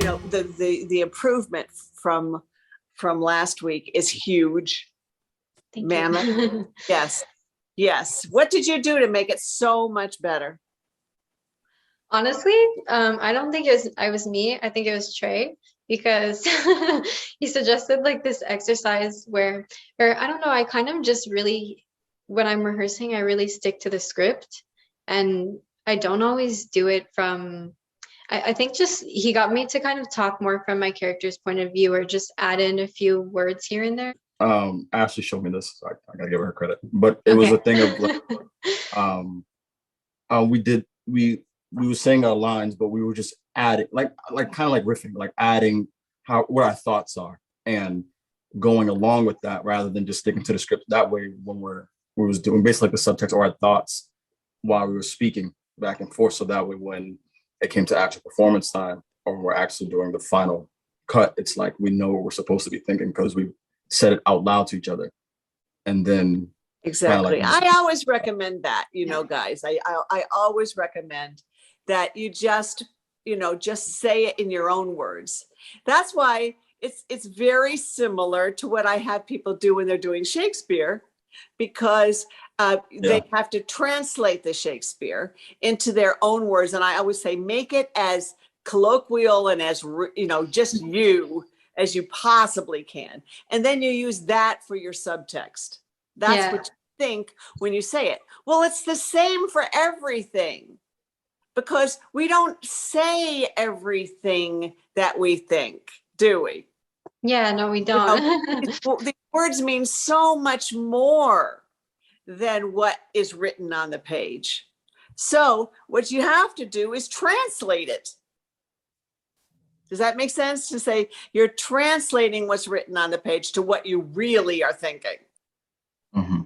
the improvement from last week is huge. Thank Mammoth. you. Yes. What did you do to make it so much better? Honestly, I don't think I was me. I think it was Trey, because he suggested like this exercise or I don't know, I kind of just really, when I'm rehearsing, I really stick to the script, and I don't always do it from, I think just he got me to kind of talk more from my character's point of view, or just add in a few words here and there. Ashley showed me this, so I gotta give her credit. But it was a thing of like, we were saying our lines, but we were just adding, like kind of like riffing, like adding what our thoughts are and going along with that rather than just sticking to the script. That way, when we was doing basically like the subtext or our thoughts while we were speaking back and forth, so that way when it came to actual performance time or we're actually doing the final cut, it's like we know what we're supposed to be thinking because we said it out loud to each other. And then exactly, I always recommend that, guys, I always recommend that you just say it in your own words. That's why it's very similar to what I have people do when they're doing Shakespeare, because they have to translate the Shakespeare into their own words. And I always say, make it as colloquial and as, just you as you possibly can. And then you use that for your subtext. That's what you think when you say it. Well, it's the same for everything, because we don't say everything that we think, do we? Yeah, no, we don't. The words mean so much more than what is written on the page. So what you have to do is translate it. Does that make sense? To say you're translating what's written on the page to what you really are thinking. Mm-hmm.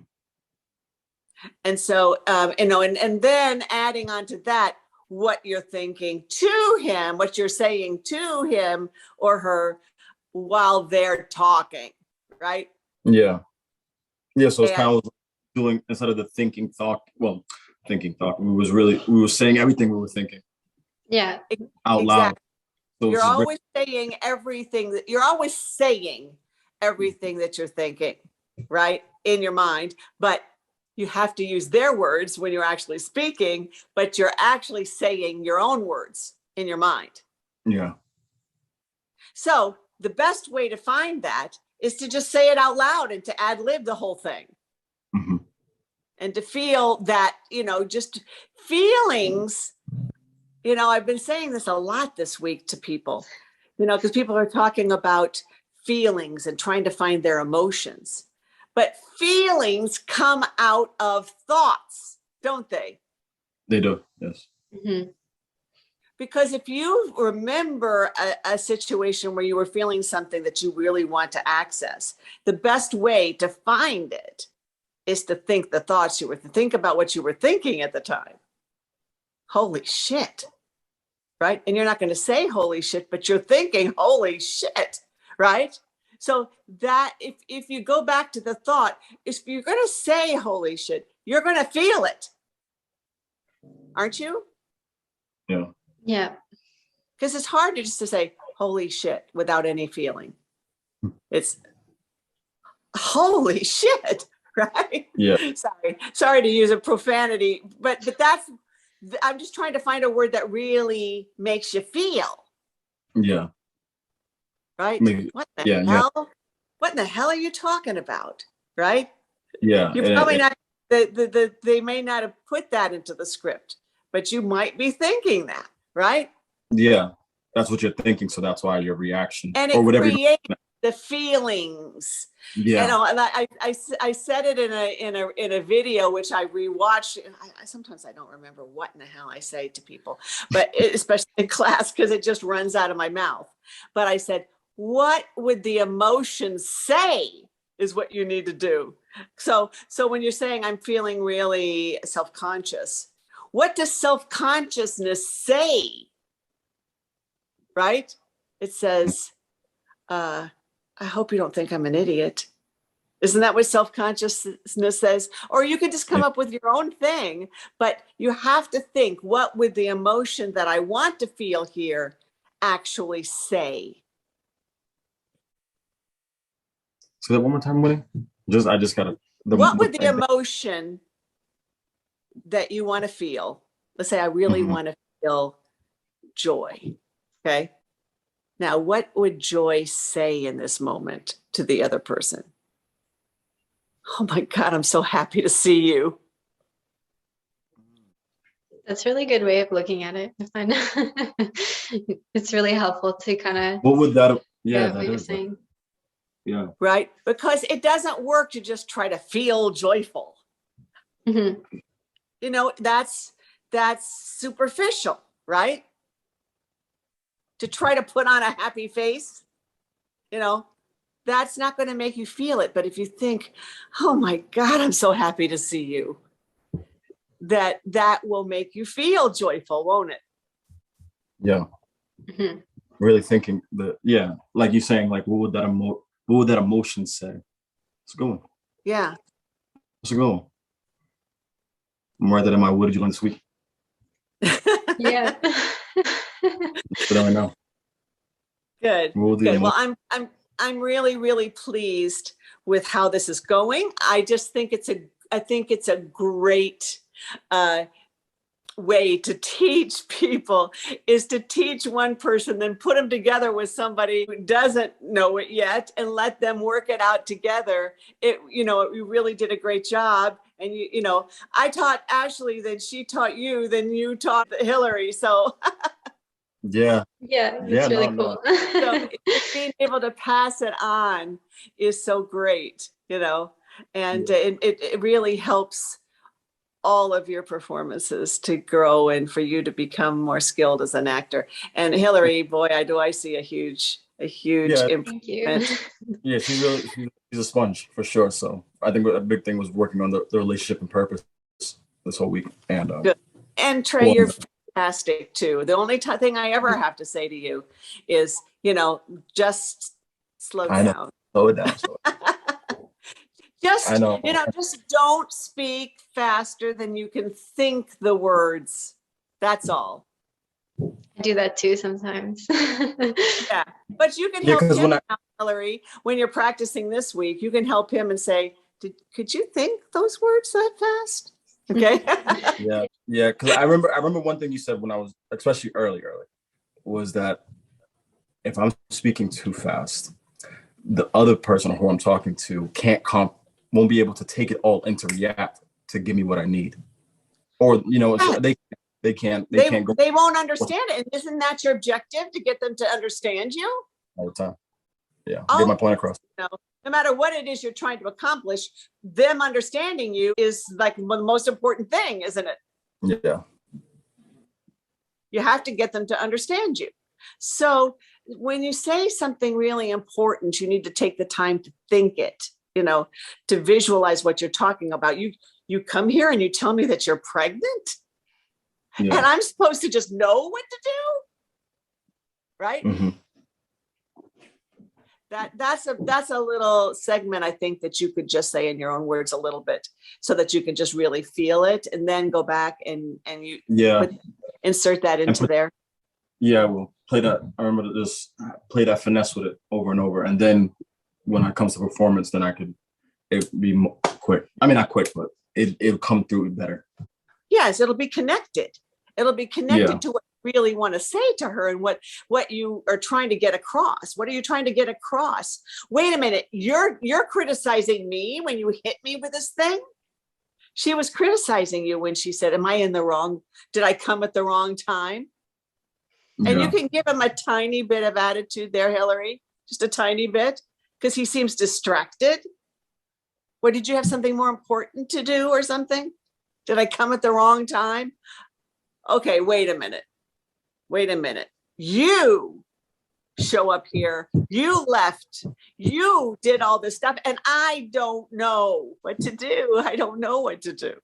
And so, and then adding on to that, what you're thinking to him, what you're saying to him or her while they're talking, right? Yeah. So it's kind of doing, instead of the thinking thought, we were saying everything we were thinking. Yeah. Out loud. So you're always saying everything that you're thinking, right? In your mind, but you have to use their words when you're actually speaking, but you're actually saying your own words in your mind. Yeah. So the best way to find that is to just say it out loud and to ad lib the whole thing. Mm-hmm. And to feel that, just feelings, I've been saying this a lot this week to people, because people are talking about feelings and trying to find their emotions. But feelings come out of thoughts, don't they? They do, yes. Mm-hmm. Because if you remember a situation where you were feeling something that you really want to access, the best way to find it is to think the thoughts think about what you were thinking at the time. Holy shit, right? And you're not going to say holy shit, but you're thinking holy shit, right? So that if you go back to the thought, if you're going to say holy shit, you're going to feel it. Aren't you? Yeah. Yeah. Because it's hard just to say holy shit without any feeling. It's holy shit, right? Yeah. Sorry to use a profanity, but that's, I'm just trying to find a word that really makes you feel. Yeah. Right? Maybe. What the hell? Yeah. What in the hell are you talking about? Right? Yeah. You probably not. They may not have put that into the script, but you might be thinking that, right? Yeah, that's what you're thinking. So that's why your reaction and it or whatever creates the feelings. Yeah. And I said it in a video which I rewatched. Sometimes I don't remember what in the hell I say to people, but especially in class, because it just runs out of my mouth. But I said, what would the emotions say is what you need to do. So when you're saying I'm feeling really self-conscious, what does self-consciousness say? Right? It says, I hope you don't think I'm an idiot. Isn't that what self-consciousness says? Or you could just come up with your own thing, but you have to think, what would the emotion that I want to feel here actually say? Say that one more time, Winnie. I just gotta. What would the emotion that you want to feel? Let's say I really want to feel joy. Okay. Now, what would joy say in this moment to the other person? Oh my God, I'm so happy to see you. That's a really good way of looking at it. I find it's really helpful to kind of What would that? Yeah, get that what you're is. saying. Yeah. Right? Because it doesn't work to just try to feel joyful. Mhm. You know, that's superficial, right? To try to put on a happy face, you know, that's not going to make you feel it. But if you think, oh my God, I'm so happy to see you, that will make you feel joyful, won't it? Yeah. Mhm. Really thinking like you're saying, like what would that emotion say? It's a good one. Yeah. It's a good one. I'm right that in my what did you learn this week? Yeah. But I know. Good. Good. Well, I'm really, really pleased with how this is going. I just think it's a great way to teach people, is to teach one person, then put them together with somebody who doesn't know it yet and let them work it out together. You really did a great job. And I taught Ashley, then she taught you, then you taught Hillary. So Yeah. Yeah, that's really cool. so being able to pass it on is so great, and it really helps all of your performances to grow and for you to become more skilled as an actor. And Hillary, boy, I see a huge improvement. Thank you. Yeah, she's a sponge for sure. So I think a big thing was working on the relationship and purpose this whole week. And good. And Trey, you're fantastic too. The only thing I ever have to say to you is, just slow down. Slow it down. Just, just don't speak faster than you can think the words. That's all. I do that too sometimes. Yeah, but you can help him out, Hillary, when you're practicing this week. You can help him and say, could you think those words that fast? Okay. Yeah. Because I remember one thing you said when I was, especially early, was that if I'm speaking too fast, the other person who I'm talking to won't be able to take it all into react to give me what I need, or they can't go. They won't understand it, and isn't that your objective, to get them to understand you all the time? Yeah, get my point across. No matter what it is you're trying to accomplish, them understanding you is like the most important thing, isn't it? Yeah. You have to get them to understand you. So when you say something really important, you need to take the time to think it, to visualize what you're talking about. You come here and you tell me that you're pregnant, and I'm supposed to just know what to do, right? Mm-hmm. That's a little segment, I think, that you could just say in your own words a little bit, so that you can just really feel it, and then go back and you insert that into there. Yeah, well, play that. I remember this. Play that finesse with it over and over, and then when it comes to performance, then it'd be more quick. I mean, not quick, but it'll come through better. Yes, it'll be connected. It'll be connected to what you really want to say to her, and what you are trying to get across. What are you trying to get across? Wait a minute, you're criticizing me when you hit me with this thing? She was criticizing you when she said, did I come at the wrong time? And you can give him a tiny bit of attitude there, Hillary, just a tiny bit, because he seems distracted. Or did you have something more important to do or something? Did I come at the wrong time? Okay, wait a minute. You show up here, you left, you did all this stuff, and I don't know what to do. I don't know what to do.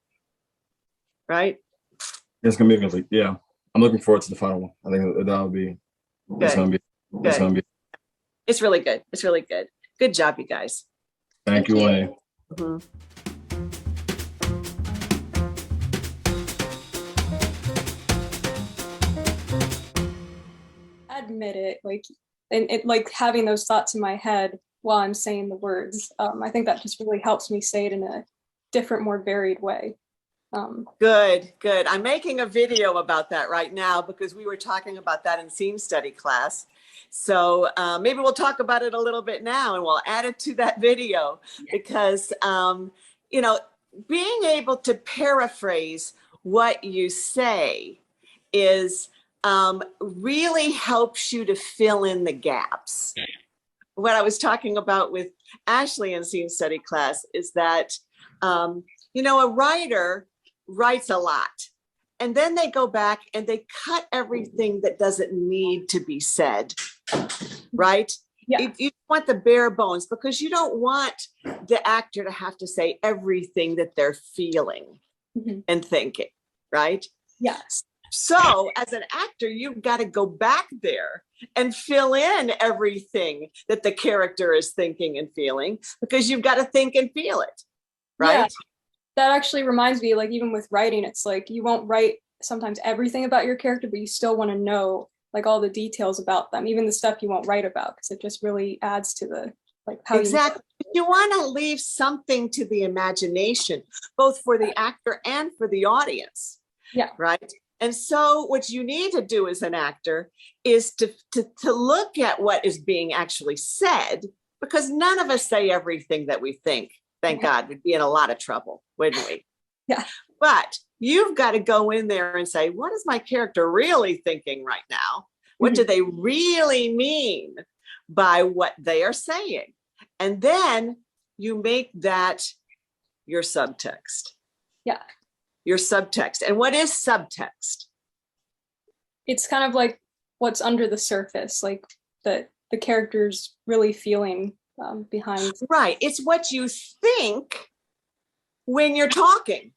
Right? It's gonna be complete. Yeah. I'm looking forward to the final one. I think that'll be good. It's gonna be It's really good. It's really good. Good job, you guys. Thank you, Winnie. Mm-hmm. admit it, like, and it like having those thoughts in my head while I'm saying the words. I think that just really helps me say it in a different, more varied way. Good, good. I'm making a video about that right now because we were talking about that in scene study class. So maybe we'll talk about it a little bit now and we'll add it to that video because, you know, being able to paraphrase what you say is really helps you to fill in the gaps. What I was talking about with Ashley in scene study class is that, you know, a writer writes a lot and then they go back and they cut everything that doesn't need to be said, right? Yeah. You want the bare bones because you don't want the actor to have to say everything that they're feeling and thinking, right? Yes. So as an actor, you've got to go back there and fill in everything that the character is thinking and feeling because you've got to think and feel it, right? Yeah. That actually reminds me, like, even with writing, it's like you won't write sometimes everything about your character, but you still want to know like all the details about them, even the stuff you won't write about, because it just really adds to the like how exactly. You want to leave something to the imagination, both for the actor and for the audience. Yeah. Right. And so what you need to do as an actor is to look at what is being actually said, because none of us say everything that we think. Thank God, we'd be in a lot of trouble, wouldn't we? Yeah. But you've got to go in there and say, what is my character really thinking right now? What do they really mean by what they are saying? And then you make that your subtext. Yeah. Your subtext. And what is subtext? It's kind of like what's under the surface, like the character's really feeling behind. Right. It's what you think when you're talking.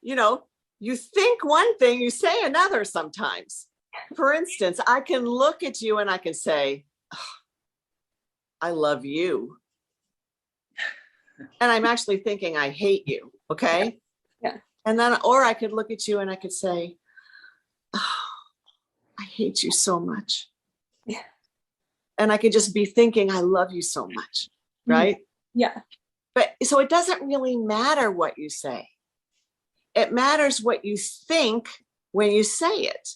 You know, you think one thing, you say another sometimes. For instance, I can look at you and I can say, oh, I love you. And I'm actually thinking, I hate you. Okay. Yeah. And then, or I could look at you and I could say, oh, I hate you so much. Yeah. And I could just be thinking, I love you so much. Right. Yeah. But so it doesn't really matter what you say. It matters what you think when you say it.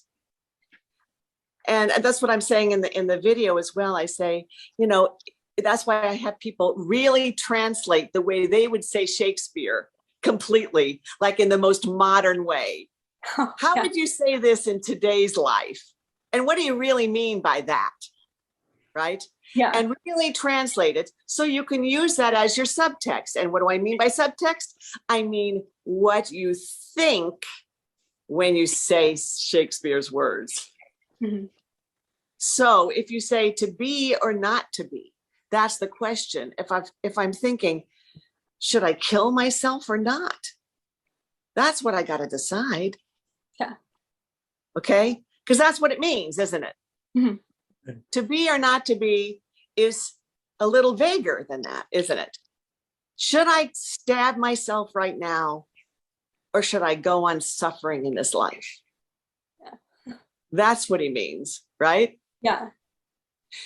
And that's what I'm saying in the video as well. I say, you know, that's why I have people really translate the way they would say Shakespeare completely, like in the most modern way. How would you say this in today's life? And what do you really mean by that? Right? Yeah. And really translate it so you can use that as your subtext. And what do I mean by subtext? I mean what you think when you say Shakespeare's words. So if you say to be or not to be, that's the question. If I'm thinking, should I kill myself or not? That's what I got to decide. Yeah. Okay. Because that's what it means, isn't it? To be or not to be is a little vaguer than that, isn't it? Should I stab myself right now or should I go on suffering in this life? Yeah. That's what he means, right? Yeah.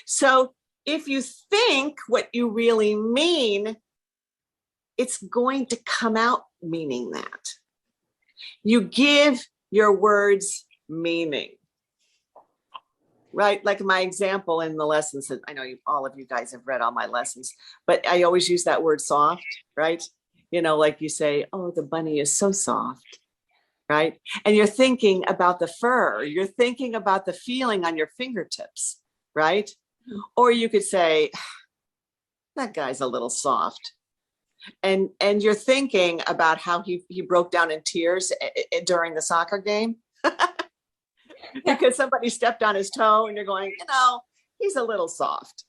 So if you think what you really mean, it's going to come out meaning that. You give your words meaning. Right? Like my example in the lessons, and I know all of you guys have read all my lessons, but I always use that word soft, right? You know, like you say, oh, the bunny is so soft, right? And you're thinking about the fur, you're thinking about the feeling on your fingertips, right? Or you could say, that guy's a little soft. And you're thinking about how he broke down in tears during the soccer game. Because somebody stepped on his toe and you're going, you know, he's a little soft,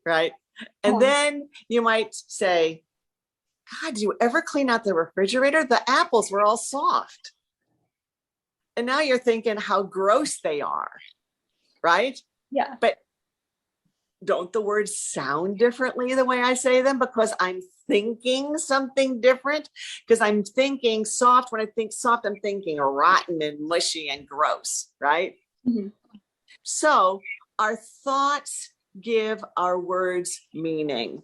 right? And then you might say, God, do you ever clean out the refrigerator? The apples were all soft. And now you're thinking how gross they are, right? Yeah. But don't the words sound differently the way I say them because I'm thinking something different? Because I'm thinking soft. When I think soft, I'm thinking rotten and mushy and gross, right? So our thoughts give our words meaning.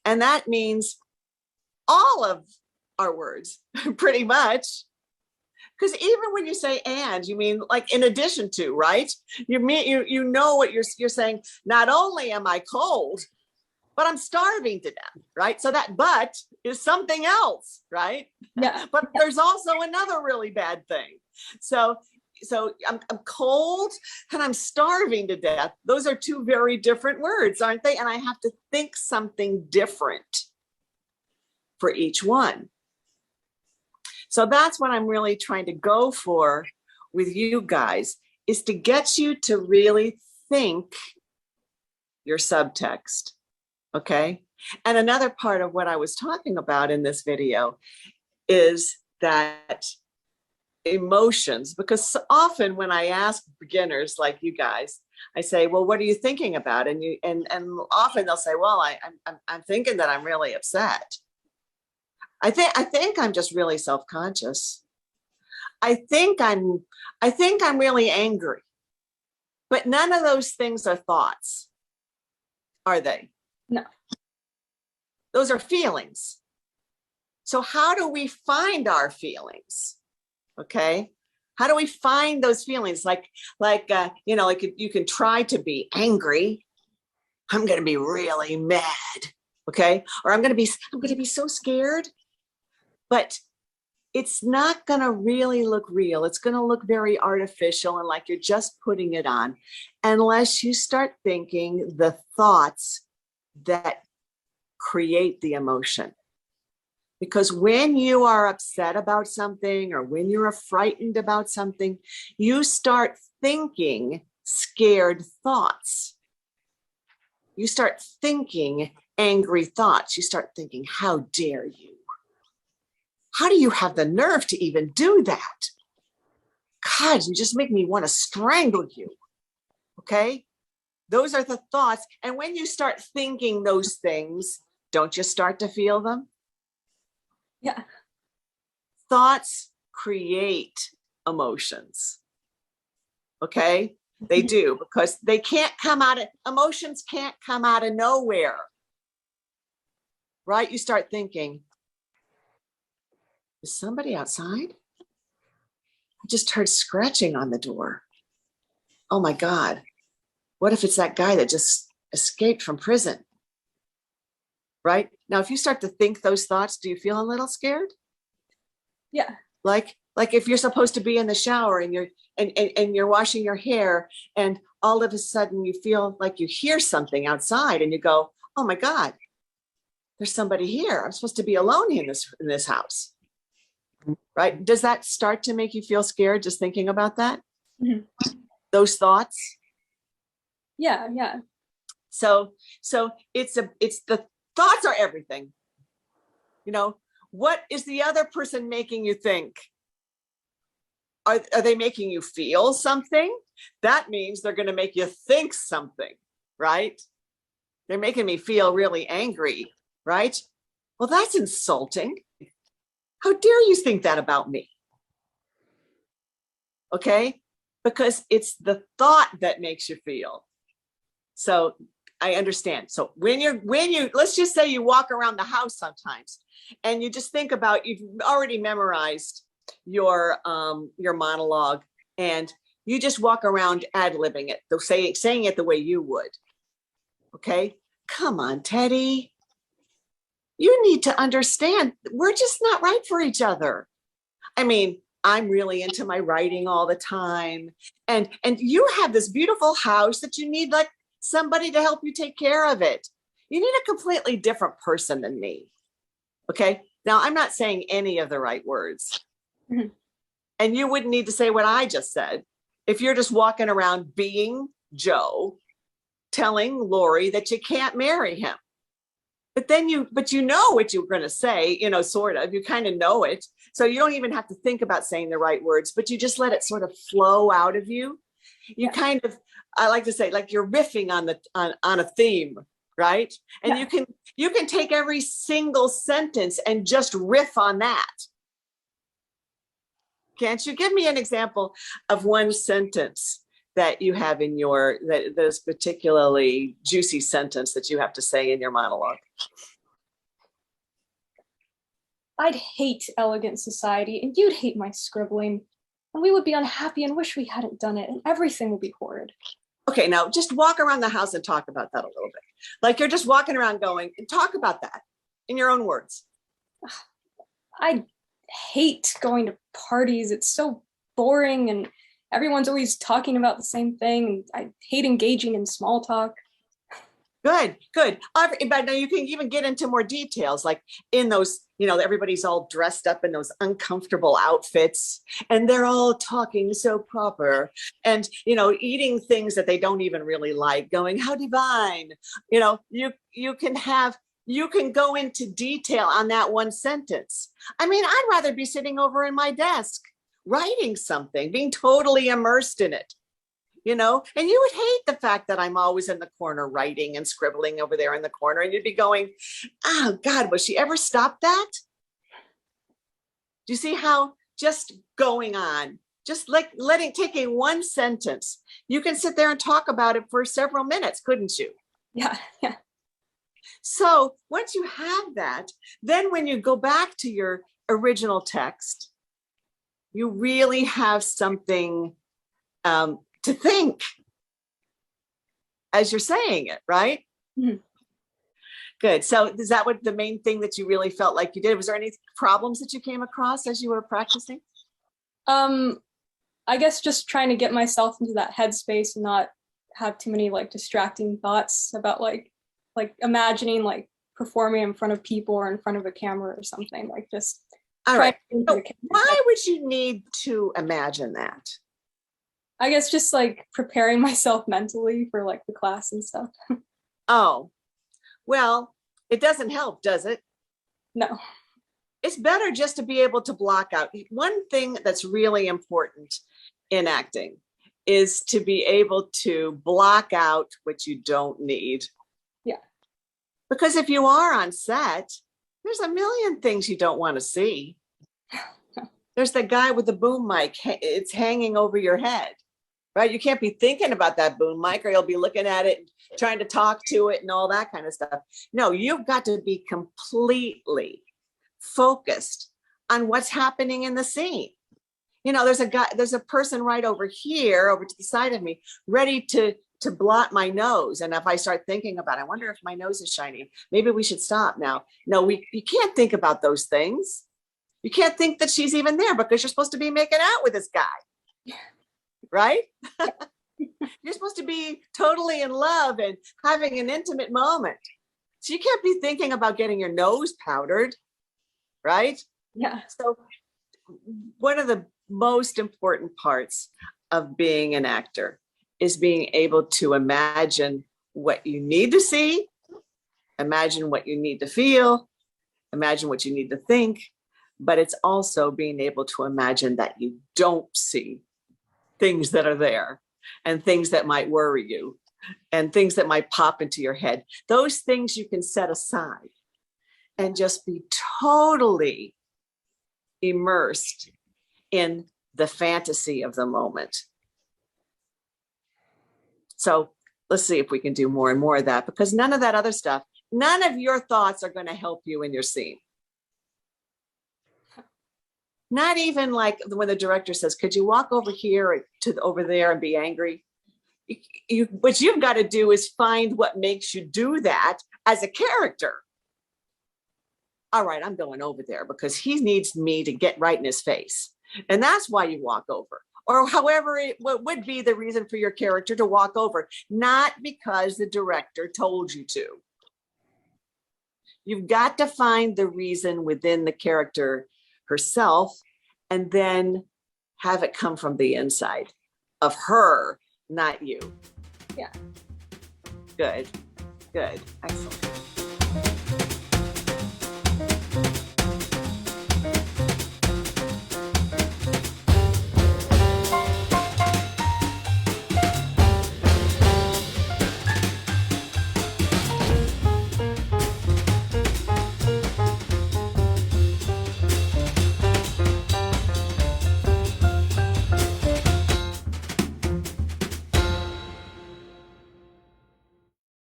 And that means all of our words, pretty much. Because even when you say and, you mean like in addition to, right? You mean you know what you're saying. Not only am I cold, but I'm starving to death, right? So that but is something else, right? Yeah. But there's also another really bad thing. So I'm cold and I'm starving to death. Those are two very different words, aren't they? And I have to think something different for each one. So that's what I'm really trying to go for with you guys, is to get you to really think your subtext, okay? And another part of what I was talking about in this video is that emotions, because often when I ask beginners like you guys, I say, well, what are you thinking about? And often they'll say, well, I'm thinking that I'm really upset. I think I'm just really self-conscious. I think I'm really angry. But none of those things are thoughts, are they? No. Those are feelings. So how do we find our feelings? Okay. How do we find those feelings? Like you can try to be angry. I'm going to be really mad. Okay. Or I'm going to be so scared. But it's not going to really look real. It's going to look very artificial and like you're just putting it on, unless you start thinking the thoughts that create the emotion. Because when you are upset about something or when you're frightened about something, you start thinking scared thoughts. You start thinking angry thoughts. You start thinking, how dare you? How do you have the nerve to even do that? God, you just make me want to strangle you. Okay? Those are the thoughts. And when you start thinking those things, don't you start to feel them? Yeah. Thoughts create emotions. Okay? They do, because they can't come out of, emotions can't come out of nowhere. Right? You start thinking, is somebody outside? I just heard scratching on the door. Oh my God. What if it's that guy that just escaped from prison? Right? Now, if you start to think those thoughts, do you feel a little scared? Yeah. Like if you're supposed to be in the shower and you're washing your hair, and all of a sudden you feel like you hear something outside and you go, oh my God, there's somebody here. I'm supposed to be alone in this house. Right? Does that start to make you feel scared just thinking about that? Mhm. Those thoughts? Yeah. Yeah. So it's the thoughts are everything. You know, what is the other person making you think? Are they making you feel something? That means they're going to make you think something, right? They're making me feel really angry, right? Well, that's insulting. How dare you think that about me? Okay? Because it's the thought that makes you feel. So I understand. So when you let's just say you walk around the house sometimes and you just think about, you've already memorized your monologue and you just walk around ad-libbing it, saying it the way you would. Okay? Come on, Teddy. You need to understand, we're just not right for each other. I mean, I'm really into my writing all the time. And you have this beautiful house that you need like somebody to help you take care of it. You need a completely different person than me. Okay. Now, I'm not saying any of the right words. Mhm. And you wouldn't need to say what I just said if you're just walking around being Joe, telling Lori that you can't marry him. But you know what you're going to say, you know, sort of, you kind of know it. So you don't even have to think about saying the right words, but you just let it sort of flow out of you. You Yeah. kind of, I like to say, like you're riffing on a theme, right? And Yeah. you can take every single sentence and just riff on that. Can't you give me an example of one sentence that you have in your, that this particularly juicy sentence that you have to say in your monologue? I'd hate elegant society, and you'd hate my scribbling, and we would be unhappy and wish we hadn't done it, and everything would be horrid. Okay, now just walk around the house and talk about that a little bit. Like you're just walking around going, and talk about that in your own words. I hate going to parties. It's so boring, and everyone's always talking about the same thing. I hate engaging in small talk. Good, good. But now you can even get into more details, like in those, everybody's all dressed up in those uncomfortable outfits, and they're all talking so proper, and eating things that they don't even really like, going, how divine. You can go into detail on that one sentence. I mean, I'd rather be sitting over in my desk, writing something, being totally immersed in it. And you would hate the fact that I'm always in the corner writing and scribbling over there in the corner. And you'd be going, oh God, will she ever stop that? Do you see how just going on, just like taking one sentence, you can sit there and talk about it for several minutes, couldn't you? Yeah. So once you have that, then when you go back to your original text, you really have something to think as you're saying it, right? Mm-hmm. Good. So is that what the main thing that you really felt like you did? Was there any problems that you came across as you were practicing? I guess just trying to get myself into that headspace and not have too many distracting thoughts about like imagining performing in front of people or in front of a camera or something, just all right. So why would you need to imagine that? I guess just preparing myself mentally for the class and stuff. Oh, well, it doesn't help, does it? No. It's better just to be able to block out. One thing that's really important in acting is to be able to block out what you don't need. Yeah. Because if you are on set, there's a million things you don't want to see. There's the guy with the boom mic. It's hanging over your head, right? You can't be thinking about that boom mic, or you'll be looking at it, trying to talk to it and all that kind of stuff. No, you've got to be completely focused on what's happening in the scene. There's a person right over here, over to the side of me, ready to blot my nose. And if I start thinking about, I wonder if my nose is shiny, maybe we should stop now. No, you can't think about those things. You can't think that she's even there because you're supposed to be making out with this guy, right? You're supposed to be totally in love and having an intimate moment. So you can't be thinking about getting your nose powdered, right? Yeah. So one of the most important parts of being an actor is being able to imagine what you need to see, imagine what you need to feel, imagine what you need to think, but it's also being able to imagine that you don't see things that are there and things that might worry you and things that might pop into your head. Those things you can set aside and just be totally immersed in the fantasy of the moment. So let's see if we can do more and more of that, because none of that other stuff, none of your thoughts are going to help you in your scene. Not even when the director says, could you walk over here to over there and be angry? What you've got to do is find what makes you do that as a character. All right, I'm going over there because he needs me to get right in his face. And that's why you walk over. Or however, what would be the reason for your character to walk over, not because the director told you to. You've got to find the reason within the character herself and then have it come from the inside of her, not you. Yeah. Good. Excellent.